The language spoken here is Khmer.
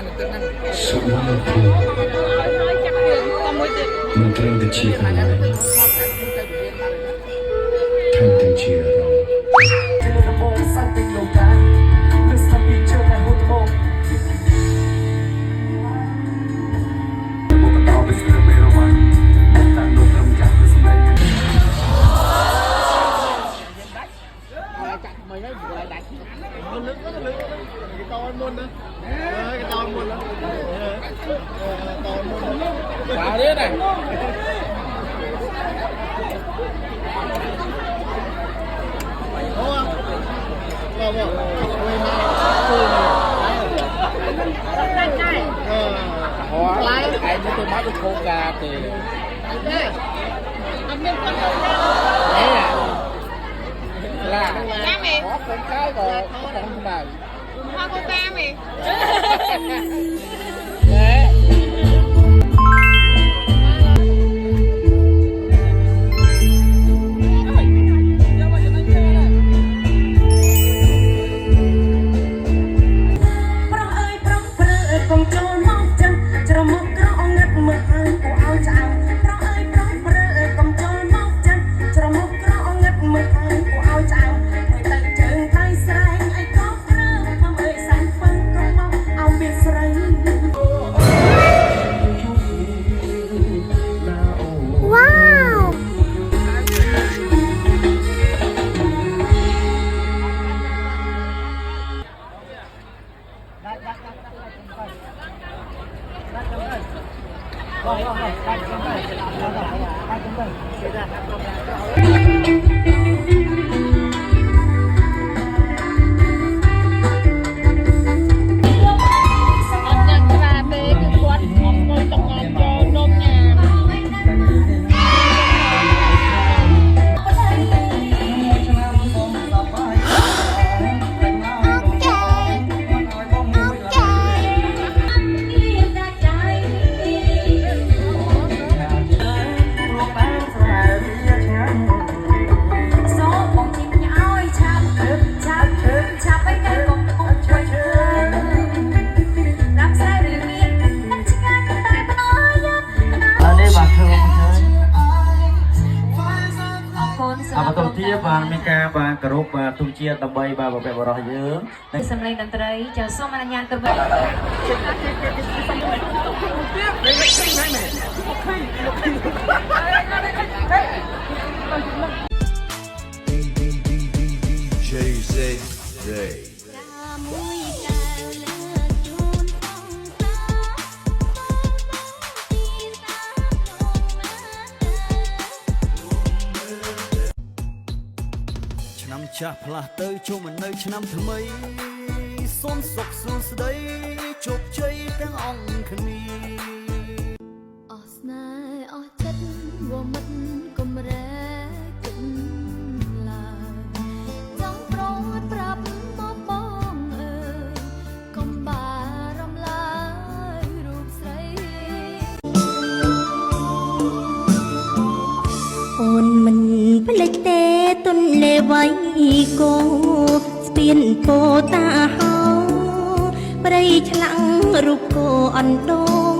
សុខមកធូមិនត្រឹមតែជាកន្លែងថែមទាំងជាអារម្មណ៍vào đi này lái ai cho tôi bắt được coca thì đấy là có con cái rồi có con bà hoa coca mày đấyបានមានការបានគោរពបាទទុំជាដើម្បីបាទប្រពៃបរោះយើងសម្លេងតន្ត្រីចាសូមអនុញ្ញាតទៅវិញ ឆ្នាំចាស់ផ្លាស់ទៅជួបមិននៅឆ្នាំថ្មីសូមសុខសួស្តីជោគជ័យទាំងអង្គគ្នាអស់ស្នេហ៍អស់ចិត្តវមិតកុំរែគិតឡើយចង់ប្រងប្រាប់មកបងអើយកុំបារម្ភឡើយរូបស្រីអូនមិនភ្លេចទេទុនលេវៃគោស្ពានពោតាហោព្រៃឆ្លាំងរូបគោអណ្ដូង